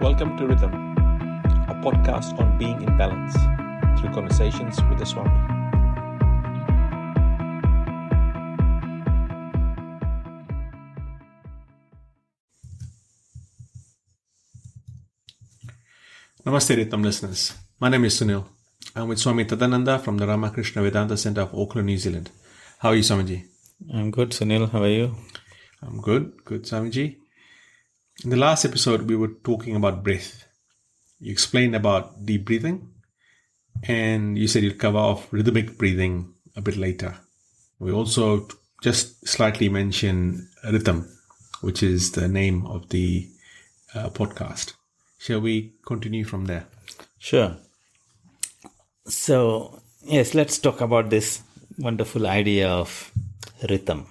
Welcome to Rhythm, a podcast on being in balance through conversations with the Swami. Namaste Rhythm listeners. My name is Sunil. I'm with Swami Tadananda from the Ramakrishna Vedanta Center of Auckland, New Zealand. How are you, Swamiji? I'm good, Sunil. How are you? I'm good, Swamiji. In the last episode, we were talking about breath. You explained about deep breathing, and you said you'll cover off rhythmic breathing a bit later. We also just slightly mentioned rhythm, which is the name of the podcast. Shall we continue from there? Sure. So, yes, let's talk about this wonderful idea of rhythm.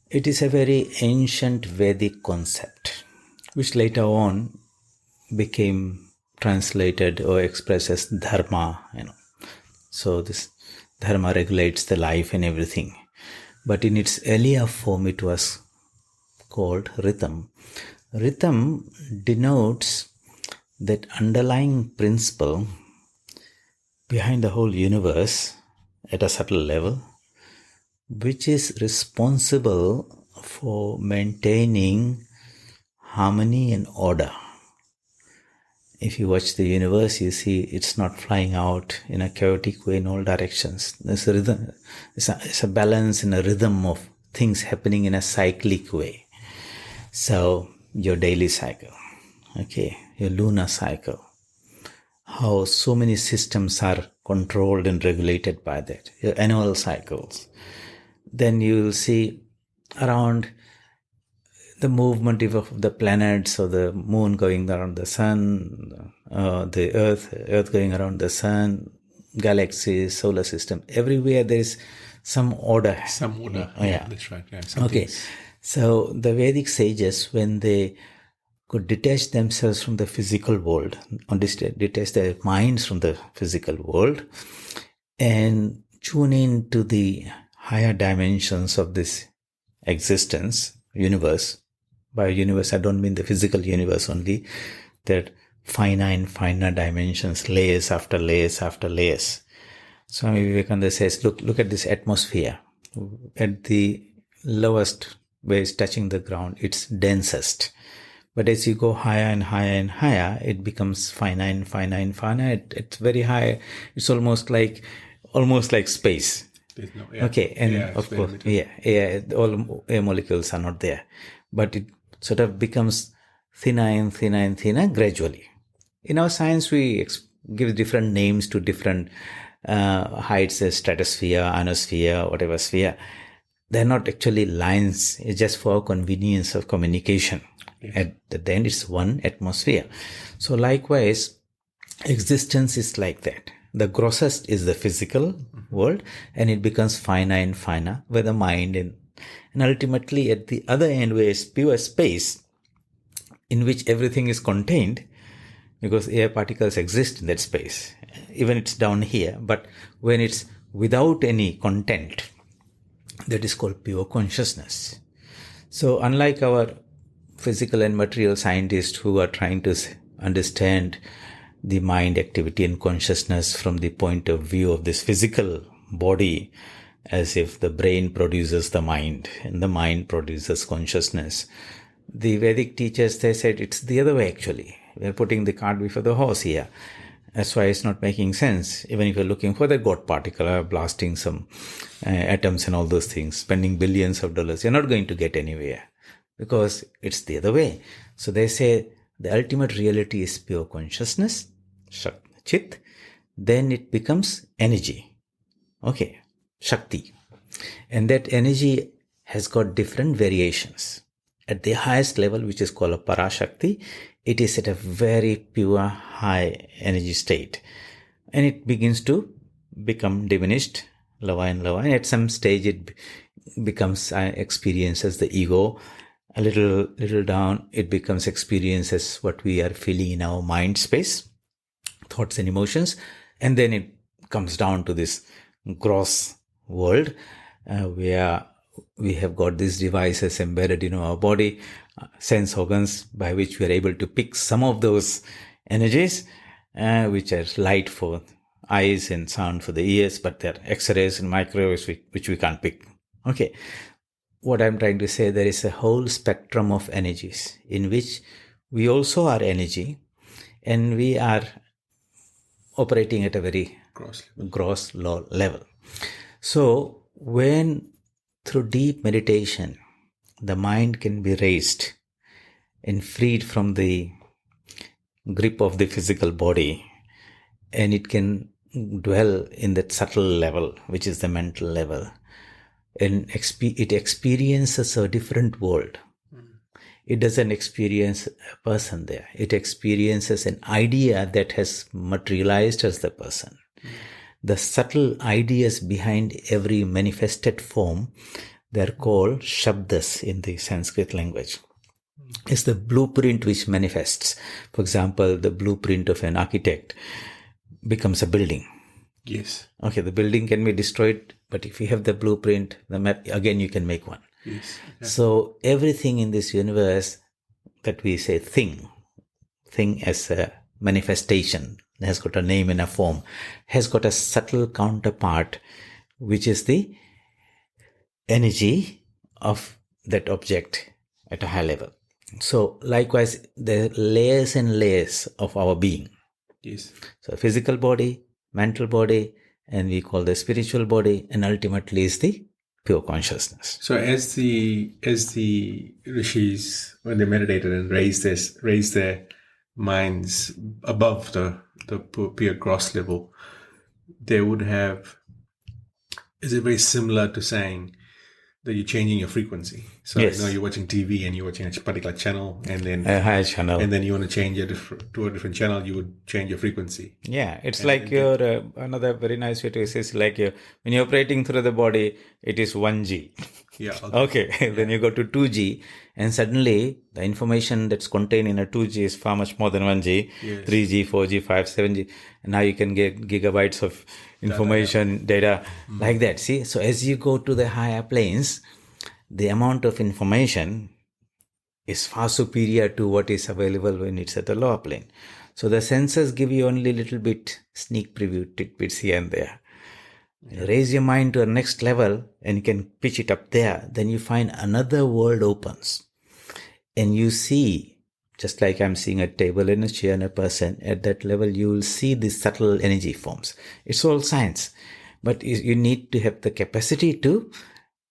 It is a very ancient Vedic concept, which later on became translated or expressed as Dharma. So this Dharma regulates the life and everything. But in its earlier form, it was called rhythm. Rhythm denotes that underlying principle behind the whole universe at a subtle level, which is responsible for maintaining harmony and order. If you watch the universe, you see it's not flying out in a chaotic way in all directions. There's a rhythm. It's a balance and a rhythm of things happening in a cyclic way. So, your daily cycle, your lunar cycle, how so many systems are controlled and regulated by that, your annual cycles. Then you will see around the movement of the planets, or the moon going around the sun, the earth going around the sun, galaxies, solar system. Everywhere there is some order. Some order. Yeah. That's right. Yeah, So the Vedic sages, when they could detach themselves from the physical world, or detach their minds from the physical world, and tune in to the higher dimensions of this existence, universe. By universe, I don't mean the physical universe only, that finer dimensions, layers after layers after layers. Swami Vivekananda says, look at this atmosphere. At the lowest, where it's touching the ground, it's densest. But as you go higher and higher and higher, it becomes finer and finer and finer. It's very high. It's almost like space. Of course, all air molecules are not there. But it sort of becomes thinner and thinner and thinner gradually. In our science, we give different names to different heights, stratosphere, ionosphere, whatever sphere. They're not actually lines. It's just for convenience of communication. Yes. At the end, it's one atmosphere. So likewise, existence is like that. The grossest is the physical world, and it becomes finer and finer, where the mind and ultimately at the other end, where it's pure space, in which everything is contained, because air particles exist in that space. Even it's down here, but when it's without any content, that is called pure consciousness. So unlike our physical and material scientists who are trying to understand the mind activity and consciousness from the point of view of this physical body, as if the brain produces the mind and the mind produces consciousness. The Vedic teachers, they said it's the other way actually. We're putting the cart before the horse here. That's why it's not making sense. Even if you're looking for the God particle, blasting some atoms and all those things, spending billions of dollars, you're not going to get anywhere because it's the other way. So they say the ultimate reality is pure consciousness, Chit. Then it becomes energy. Shakti. And that energy has got different variations. At the highest level, which is called a Parashakti, it is at a very pure high energy state. And it begins to become diminished, lower and lower. And at some stage, it becomes experience as the ego. A little down, it becomes experience as what we are feeling in our mind space, thoughts and emotions. And then it comes down to this gross world where we have got these devices embedded in our body, sense organs, by which we are able to pick some of those energies, which are light for eyes and sound for the ears, but they're X-rays and microwaves which we can't pick. Okay. What I'm trying to say, there is a whole spectrum of energies in which we also are energy, and we are operating at a very gross low level. So when through deep meditation, the mind can be raised and freed from the grip of the physical body, and it can dwell in that subtle level, which is the mental level, and it experiences a different world. It doesn't experience a person there. It experiences an idea that has materialized as the person. The subtle ideas behind every manifested form, they're called shabdas in the Sanskrit language. It's the blueprint which manifests. For example, the blueprint of an architect becomes a building. Yes. Okay, the building can be destroyed, but if you have the blueprint, the map, again you can make one. Yes. Yeah. So everything in this universe that we say thing as a manifestation, has got a name and a form, has got a subtle counterpart, which is the energy of that object at a high level. So likewise, there are layers and layers of our being. Yes. So physical body, mental body, and we call the spiritual body, and ultimately is the pure consciousness. So as the rishis, when they meditated and raised their minds above the pure gross level, they would have. Is it very similar to saying that you're changing your frequency? So Yes. you're watching TV and you're watching a particular channel, and then A higher channel. and then you want to change it to a different channel, you would change your frequency. Yeah, it's like your another very nice way to say is like when you're operating through the body, it is 1G. Yeah. Okay. Then you go to 2G, and suddenly the information that's contained in a 2G is far much more than 1G, Yes. 3G, 4G, 5, 7G. And now you can get gigabytes of information, data like that. See, so as you go to the higher planes, the amount of information is far superior to what is available when it's at the lower plane. So the senses give you only a little bit sneak preview tidbits here and there. You raise your mind to a next level and you can pitch it up there. Then you find another world opens. And you see, just like I'm seeing a table and a chair and a person, at that level you will see the subtle energy forms. It's all science. But you need to have the capacity to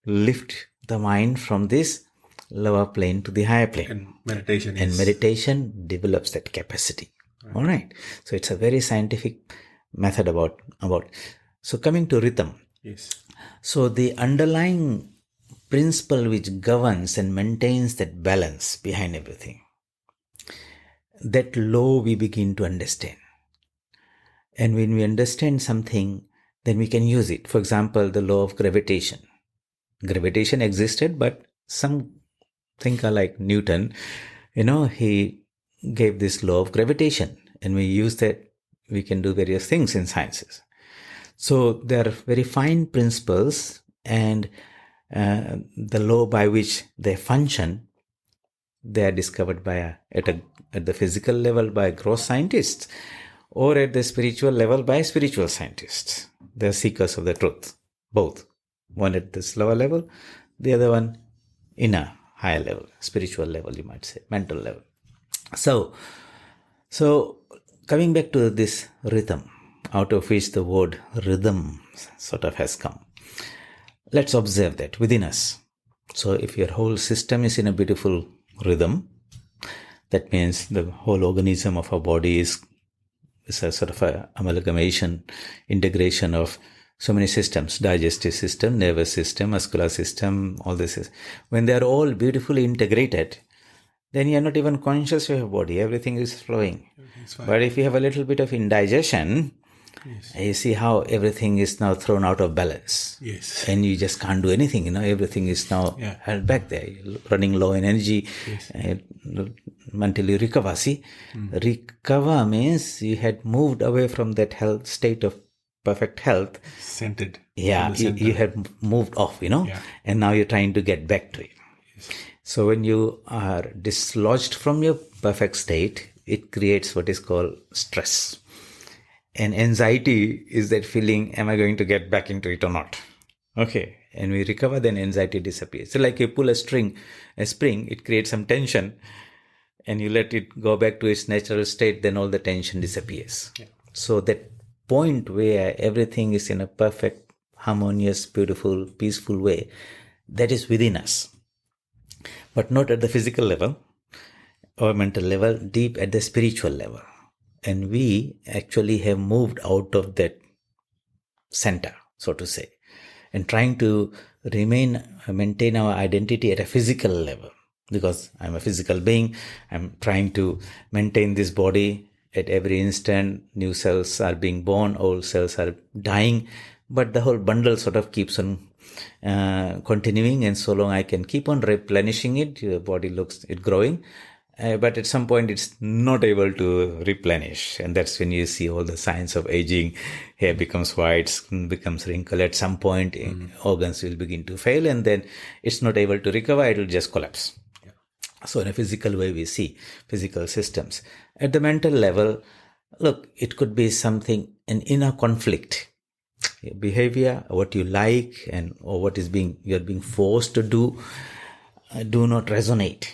lift the mind from this lower plane to the higher plane. And meditation develops that capacity. Right. All right. So it's a very scientific method about. So coming to rhythm. Yes. So the underlying principle which governs and maintains that balance behind everything, that law we begin to understand. And when we understand something, then we can use it. For example, the law of gravitation. Gravitation existed, but some thinker like Newton, he gave this law of gravitation, and we use that, we can do various things in sciences. So there are very fine principles, and the law by which they function, they are discovered at the physical level by gross scientists, or at the spiritual level by spiritual scientists. They are seekers of the truth, both. One at this lower level, the other one in a higher level, spiritual level, you might say, mental level. So coming back to this rhythm, out of which the word rhythm sort of has come. Let's observe that within us. So if your whole system is in a beautiful rhythm, that means the whole organism of our body is a sort of a amalgamation, integration of so many systems, digestive system, nervous system, muscular system, all this. When they are all beautifully integrated, then you are not even conscious of your body. Everything is flowing. But if you have a little bit of indigestion, yes, you see how everything is now thrown out of balance. Yes. And you just can't do anything. Everything is now held back there. You're running low in energy until you recover. See, recover means you had moved away from that health state of perfect health, Centered. yeah, In the you center. have moved off, Yeah. and now you're trying to get back to it. Yes. So when you are dislodged from your perfect state, it creates what is called stress. And anxiety is that feeling, am I going to get back into it or not? Okay. And we recover, then anxiety disappears. So like you pull a spring, it creates some tension, and you let it go back to its natural state, then all the tension disappears. Yeah. So that point where everything is in a perfect, harmonious, beautiful, peaceful way, that is within us. But not at the physical level or mental level, deep at the spiritual level. And we actually have moved out of that center, so to say, and trying to maintain our identity at a physical level. Because I'm a physical being, I'm trying to maintain this body at every instant. New cells are being born, old cells are dying, but the whole bundle sort of keeps on continuing, and so long I can keep on replenishing it, your body looks it growing. But at some point it's not able to replenish, and that's when you see all the signs of aging. Hair becomes white, skin becomes wrinkled. At some point organs will begin to fail, and then it's not able to recover, it will just collapse. Yeah. So in a physical way we see physical systems. At the mental level, look, it could be something, an inner conflict. Your behavior, what you like, or what is you're being forced to do not resonate.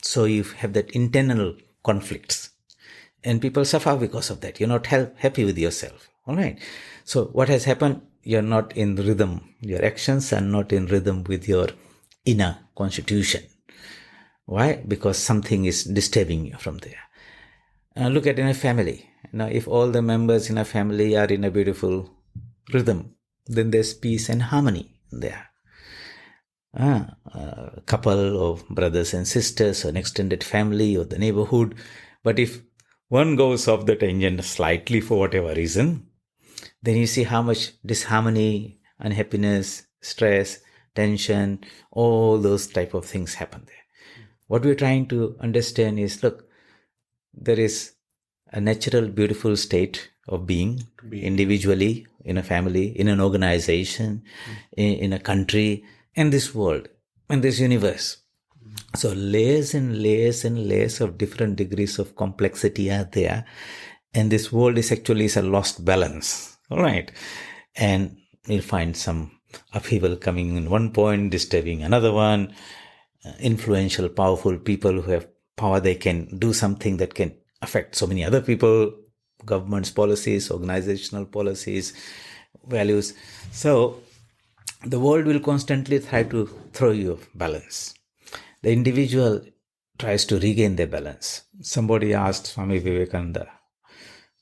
So you have that internal conflicts, and people suffer because of that. You're not happy with yourself. All right. So what has happened? You're not in rhythm. Your actions are not in rhythm with your inner constitution. Why? Because something is disturbing you from there. Look at in a family. Now, if all the members in a family are in a beautiful rhythm, then there's peace and harmony there. A couple of brothers and sisters, or an extended family, or the neighborhood. But if one goes off the tangent slightly for whatever reason, then you see how much disharmony, unhappiness, stress, tension, all those type of things happen there. What we're trying to understand is, look, there is a natural, beautiful state of being individually, in a family, in an organization, in a country, in this world, in this universe. So layers and layers and layers of different degrees of complexity are there. And this world is actually a lost balance. All right. And you'll find some upheaval coming in one point, disturbing another one. Influential, powerful people who have power, they can do something that can affect so many other people, governments' policies, organizational policies, values. So the world will constantly try to throw you off balance. The individual tries to regain their balance. Somebody asked Swami Vivekananda,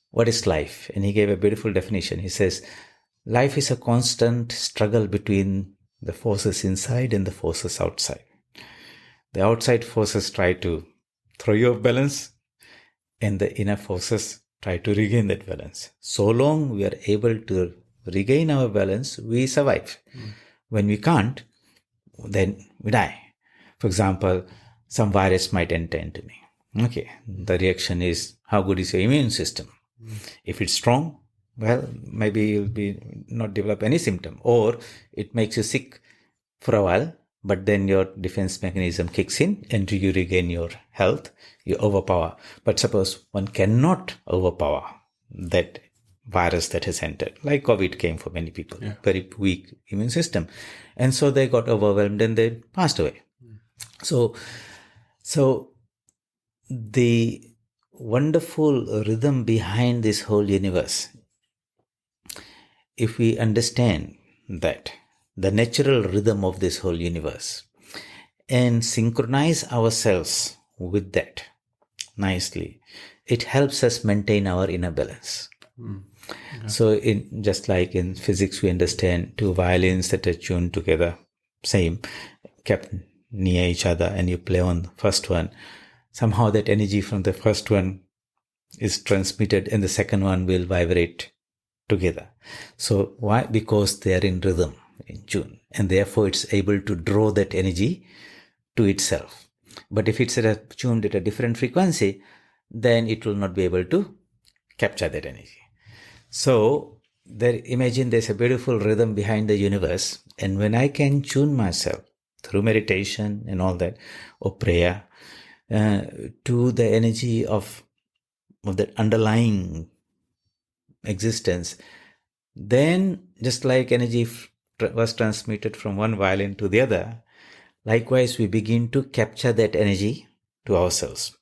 what is life? And he gave a beautiful definition. He says, life is a constant struggle between the forces inside and the forces outside. The outside forces try to throw you off balance, and the inner forces try to regain that balance. So long we are able to regain our balance, we survive. When we can't, then we die. For example, some virus might enter into me. Okay, the reaction is, how good is your immune system? If it's strong, well, maybe you'll not develop any symptom, or it makes you sick for a while, but then your defense mechanism kicks in and you regain your health, you overpower. But suppose one cannot overpower that virus that has entered, like COVID came for many people, very weak immune system. And so they got overwhelmed and they passed away. So the wonderful rhythm behind this whole universe, if we understand that, the natural rhythm of this whole universe, and synchronize ourselves with that nicely, it helps us maintain our inner balance. So just like in physics, we understand two violins that are tuned together, same, kept near each other, and you play on the first one, somehow that energy from the first one is transmitted and the second one will vibrate together. So why? Because they are in rhythm, in tune, and therefore it's able to draw that energy to itself. But if it's tuned at a different frequency, then it will not be able to capture that energy. So imagine there's a beautiful rhythm behind the universe. And when I can tune myself through meditation and all that, or prayer, to the energy of that underlying existence, then just like energy was transmitted from one violin to the other, likewise we begin to capture that energy to ourselves.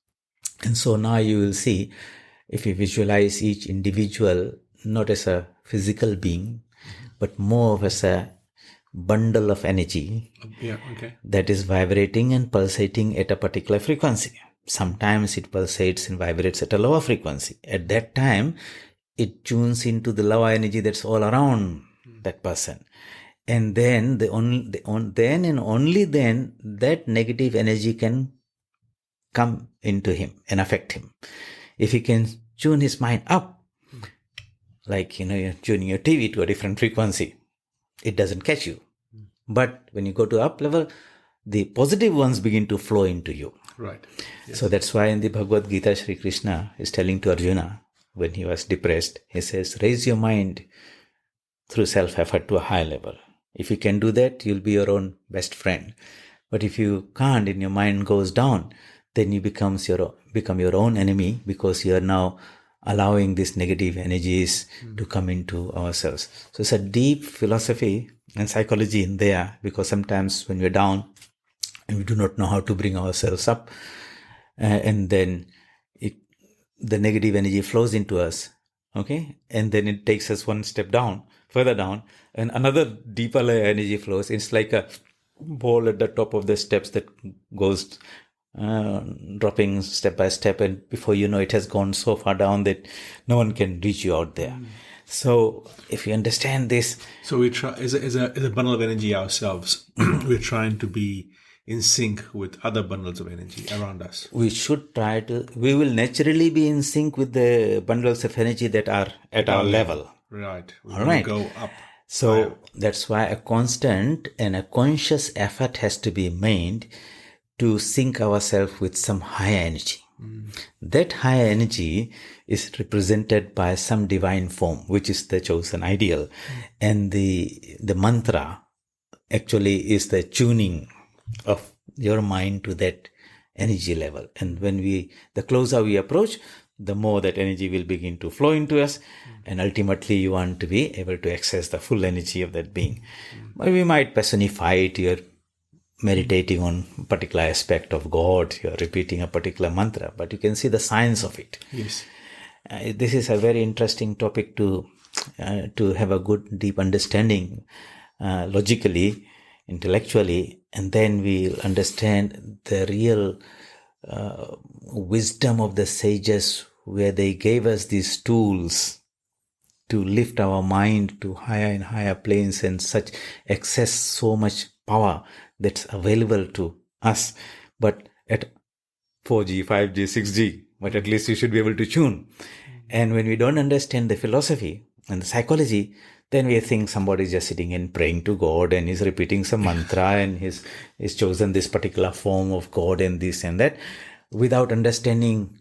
And so now you will see, if you visualize each individual not as a physical being, but more as a bundle of energy that is vibrating and pulsating at a particular frequency. Sometimes it pulsates and vibrates at a lower frequency. At that time, it tunes into the lower energy that's all around that person. And then then and only then that negative energy can come into him and affect him. If he can tune his mind up, like you're tuning your TV to a different frequency, it doesn't catch you. But when you go to up level, the positive ones begin to flow into you. Right. Yes. So that's why in the Bhagavad Gita, Sri Krishna is telling to Arjuna, when he was depressed, he says, raise your mind through self-effort to a high level. If you can do that, you'll be your own best friend. But if you can't and your mind goes down, then you become your own enemy, because you are now allowing these negative energies to come into ourselves. So it's a deep philosophy and psychology in there, because sometimes when we're down and we do not know how to bring ourselves up, and then the negative energy flows into us, okay? And then it takes us one step down, further down, and another deeper layer energy flows. It's like a ball at the top of the steps that goes dropping step by step, and before you know it has gone so far down that no one can reach you out there. So if you understand this, so we try as a bundle of energy ourselves, we're trying to be in sync with other bundles of energy around us. We will naturally be in sync with the bundles of energy that are at our level. Right. All right. Go up. So that's why a constant and a conscious effort has to be made to sync ourselves with some higher energy. That higher energy is represented by some divine form, which is the chosen ideal. And the mantra actually is the tuning of your mind to that energy level. And when the closer we approach, the more that energy will begin to flow into us. And ultimately you want to be able to access the full energy of that being. But we might personify it. You're meditating on a particular aspect of God, you're repeating a particular mantra, but you can see the science of it. Yes. This is a very interesting topic to have a good, deep understanding logically, intellectually, and then we'll understand the real wisdom of the sages, where they gave us these tools to lift our mind to higher and higher planes and such, access so much power that's available to us, but at 4G, 5G, 6G, but at least you should be able to tune. And when we don't understand the philosophy and the psychology, then we think somebody is just sitting and praying to God and he's repeating some mantra and he's chosen this particular form of God and this and that, without understanding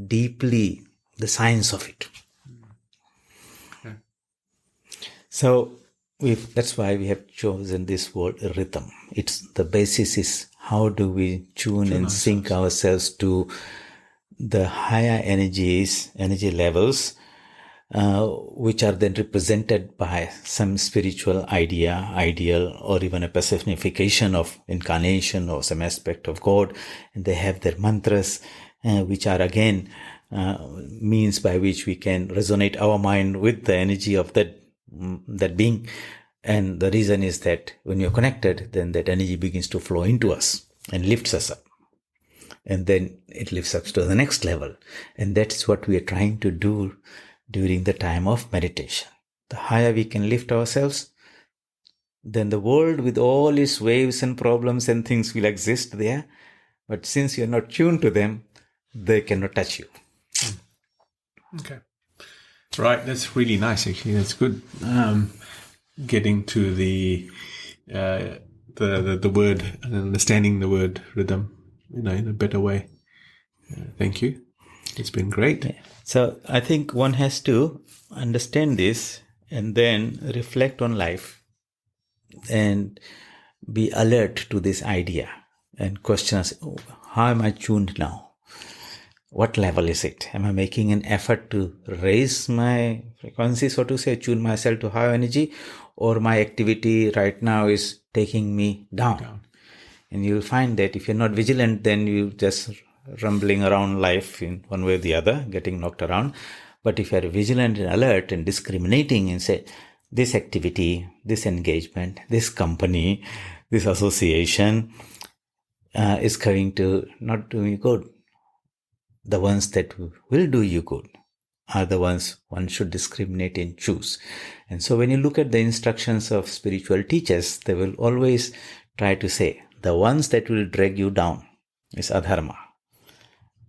deeply the science of it. Okay. So that's why we have chosen this word rhythm. The basis is how do we tune and sync ourselves to the higher energy levels, which are then represented by some spiritual ideal, or even a personification of incarnation or some aspect of God. And they have their mantras, which are again means by which we can resonate our mind with the energy of that being. And the reason is that when you're connected, then that energy begins to flow into us and lifts us up. And then it lifts us to the next level. And that's what we are trying to do during the time of meditation. The higher we can lift ourselves, then the world with all its waves and problems and things will exist there. But since you're not tuned to them, they cannot touch you. Okay. Right. That's really nice, actually. That's good. Getting to the word and understanding the word rhythm, in a better way. Thank you. It's been great. Yeah. So I think one has to understand this and then reflect on life and be alert to this idea and question us, how am I tuned now? What level is it? Am I making an effort to raise my frequency, so to say, tune myself to higher energy, or my activity right now is taking me down? And you'll find that if you're not vigilant, then you just rumbling around life in one way or the other, getting knocked around. But if you're vigilant and alert and discriminating and say, this activity, this engagement, this company, this association is going to not do you good. The ones that will do you good are the ones one should discriminate and choose. And so when you look at the instructions of spiritual teachers, they will always try to say, the ones that will drag you down is Adharma.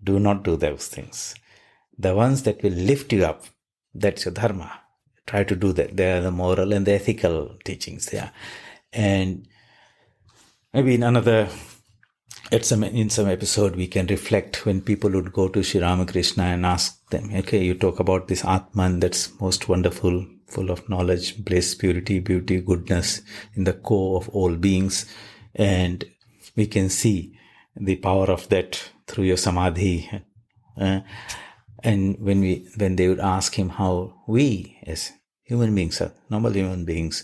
Do not do those things. The ones that will lift you up, that's your Dharma. Try to do that. They are the moral and the ethical teachings there. And maybe in some episode we can reflect when people would go to Sri Ramakrishna and ask them, okay, you talk about this Atman that's most wonderful, full of knowledge, bliss, purity, beauty, goodness in the core of all beings. And we can see the power of that through your samadhi. And when they would ask him how we as human beings, normal human beings,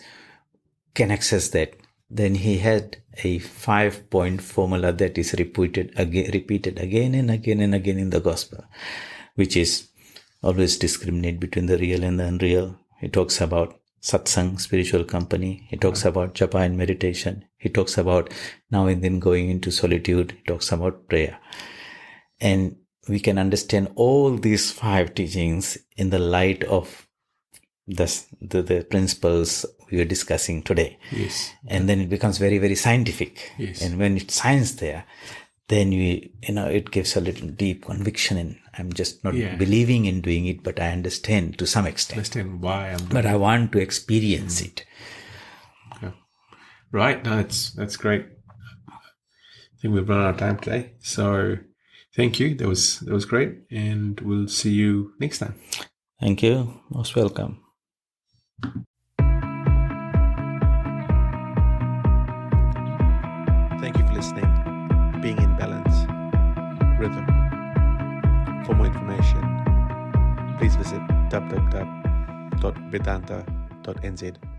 can access that, then he had a 5-point formula that is repeated again and again and again in the gospel, which is always discriminate between the real and the unreal. He talks about satsang, spiritual company. He talks about japa and meditation. He talks about now and then going into solitude. He talks about prayer. And we can understand all these 5 teachings in the light of the principles we are discussing today. Yes. And then it becomes very, very scientific. Yes. And when it's science there, then it gives a little deep conviction, and I'm just not believing in doing it, but I understand to some extent. Understand why I'm doing But I want to experience it. Okay. Right. No, that's great. I think we've run out of time today. So thank you. That was great. And we'll see you next time. Thank you. Most welcome. Thank you for listening. Being in balance, rhythm. For more information, please visit www.vedanta.nz.